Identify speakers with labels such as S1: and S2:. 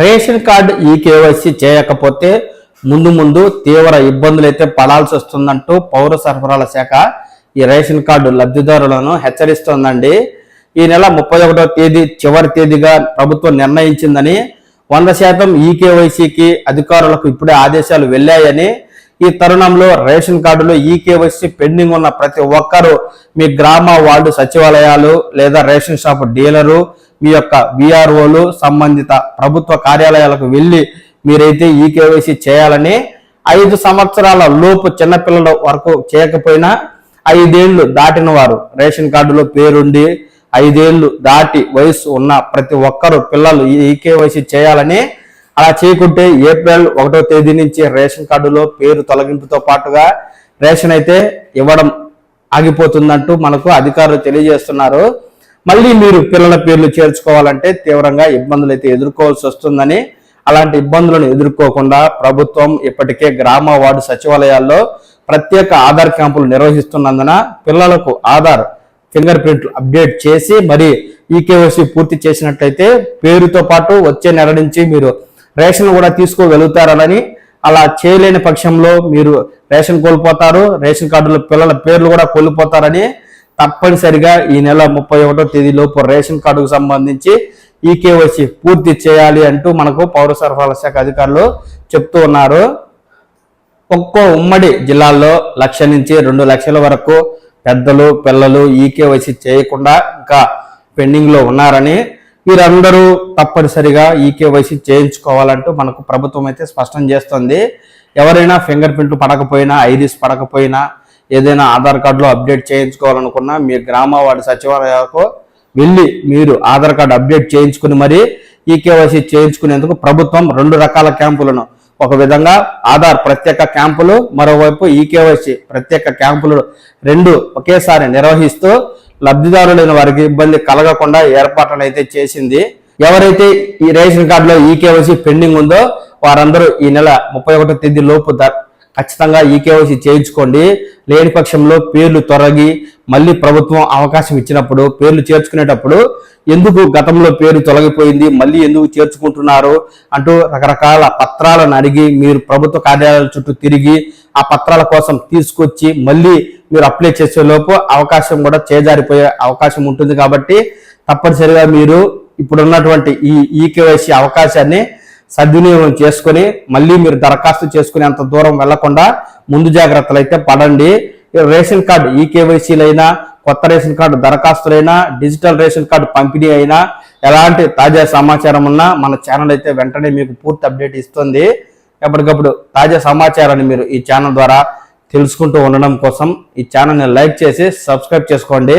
S1: Ration card ఈ KYC చేయకపోతే ముందు తీవ్ర ఇబ్బందులు అయితే పడాల్సి వస్తుందంటూ పౌర సరఫరాల శాఖ ఈ రేషన్ కార్డు లబ్ధిదారులను హెచ్చరిస్తోందండి. ఈ నెల 31వ తేదీ చివరి తేదీగా ప్రభుత్వం నిర్ణయించిందని 100% ఈ కేవైసీకి అధికారులకు ఇప్పుడే ఆదేశాలు వెళ్ళాయని, ఈ తరుణంలో రేషన్ కార్డులో ఈ కేవైసీ పెండింగ్ ఉన్న ప్రతి ఒక్కరూ మీ గ్రామ వార్డు సచివాలయాలు లేదా రేషన్ షాప్ డీలరు, మీ యొక్క విఆర్ఓలు, సంబంధిత ప్రభుత్వ కార్యాలయాలకు వెళ్ళి మీరైతే ఈ కేవైసీ చేయాలని, 5 సంవత్సరాల లోపు చిన్నపిల్లల వరకు చేయకపోయినా 5 ఏళ్లు దాటిన వారు రేషన్ కార్డులో పేరుండి 5 ఏళ్లు దాటి వయసు ఉన్న ప్రతి ఒక్కరు పిల్లలు ఈ కేవైసీ చేయాలని, అలా చేయకుంటే ఏప్రిల్ 1వ తేదీ నుంచి రేషన్ కార్డులో పేరు తొలగింపుతో పాటుగా రేషన్ అయితే ఇవ్వడం ఆగిపోతుందంటూ మనకు అధికారులు తెలియజేస్తున్నారు. మళ్ళీ మీరు పిల్లల పేర్లు చేర్చుకోవాలంటే తీవ్రంగా ఇబ్బందులు అయితే ఎదుర్కోవాల్సి వస్తుందని, అలాంటి ఇబ్బందులను ఎదుర్కోకుండా ప్రభుత్వం ఇప్పటికే గ్రామ వార్డు సచివాలయాల్లో ప్రత్యేక ఆధార్ క్యాంపులు నిర్వహిస్తున్నందున పిల్లలకు ఆధార్ ఫింగర్ ప్రింట్లు అప్డేట్ చేసి మరి ఈ కేవైసీ పూర్తి చేసినట్లయితే పేరుతో పాటు వచ్చే నెల నుంచి మీరు రేషన్ కూడా తీసుకోగలుగుతారని, అలా చేయలేని పక్షంలో మీరు రేషన్ కోల్పోతారు, రేషన్ కార్డులో పిల్లల పేర్లు కూడా కోల్పోతారని తప్పనిసరిగా ఈ నెల 31వ తేదీలోపు రేషన్ కార్డుకు సంబంధించి ఈ కేవైసీ పూర్తి చేయాలి అంటూ మనకు పౌర సరఫరాల శాఖ అధికారులు చెప్తూ ఉన్నారు. ఒక్కో ఉమ్మడి జిల్లాల్లో 1,00,000 నుంచి 2 లక్షల వరకు పెద్దలు పిల్లలు ఈ కేవైసీ చేయకుండా ఇంకా పెండింగ్ లో ఉన్నారని, వీరందరూ తప్పనిసరిగా ఈ కేవైసీ చేయించుకోవాలంటూ మనకు ప్రభుత్వం అయితే స్పష్టం చేస్తుంది. ఎవరైనా ఫింగర్ ప్రింట్ పడకపోయినా, ఐరిస్ పడకపోయినా, ఏదైనా ఆధార్ కార్డులో అప్డేట్ చేయించుకోవాలనుకున్నా మీ గ్రామ వార్డు సచివాలయాలకు వెళ్ళి మీరు ఆధార్ కార్డు అప్డేట్ చేయించుకుని మరి ఈ కేవైసీ చేయించుకునేందుకు ప్రభుత్వం 2 రకాల క్యాంపులను, ఒక విధంగా ఆధార్ ప్రత్యేక క్యాంపులు, మరోవైపు ఈ కేవైసీ ప్రత్యేక క్యాంపులు 2 ఒకేసారి నిర్వహిస్తూ లబ్ధిదారులైన వారికి ఇబ్బంది కలగకుండా ఏర్పాట్లను అయితే చేసింది. ఎవరైతే ఈ రేషన్ కార్డులో ఈ కేవైసీ పెండింగ్ ఉందో వారందరూ ఈ నెల 31వ తేదీ లోపు ఖచ్చితంగా ఈ కేవైసీ చేయించుకోండి. లేని పక్షంలో పేర్లు తొలగి మళ్ళీ ప్రభుత్వం అవకాశం ఇచ్చినప్పుడు పేర్లు చేర్చుకునేటప్పుడు ఎందుకు గతంలో పేరు తొలగిపోయింది మళ్ళీ ఎందుకు చేర్చుకుంటున్నారు అంటూ రకరకాల పత్రాలను అడిగి మీరు ప్రభుత్వ కార్యాలయాల చుట్టూ తిరిగి ఆ పత్రాల కోసం తీసుకొచ్చి మళ్ళీ మీరు అప్లై చేసే లోపు అవకాశం కూడా చేజారిపోయే అవకాశం ఉంటుంది. కాబట్టి తప్పనిసరిగా మీరు ఇప్పుడున్నటువంటి ఈ కేవైసీ అవకాశాన్ని సద్వినియోగం చేసుకుని మళ్ళీ మీరు దరఖాస్తు చేసుకునేంత దూరం వెళ్లకుండా ముందు జాగ్రత్తలు అయితే పడండి. రేషన్ కార్డు ఈ కేవైసీలైనా, కొత్త రేషన్ కార్డు దరఖాస్తులైనా, డిజిటల్ రేషన్ కార్డు పంపిణీ అయినా ఎలాంటి తాజా సమాచారం ఉన్నా మన ఛానల్ అయితే వెంటనే మీకు పూర్తి అప్డేట్ ఇస్తుంది. ఎప్పటికప్పుడు తాజా సమాచారాన్ని మీరు ఈ ఛానల్ ద్వారా తెలుసుకుంటూ ఉండడం కోసం ఈ ఛానల్ని లైక్ చేసి సబ్స్క్రైబ్ చేసుకోండి.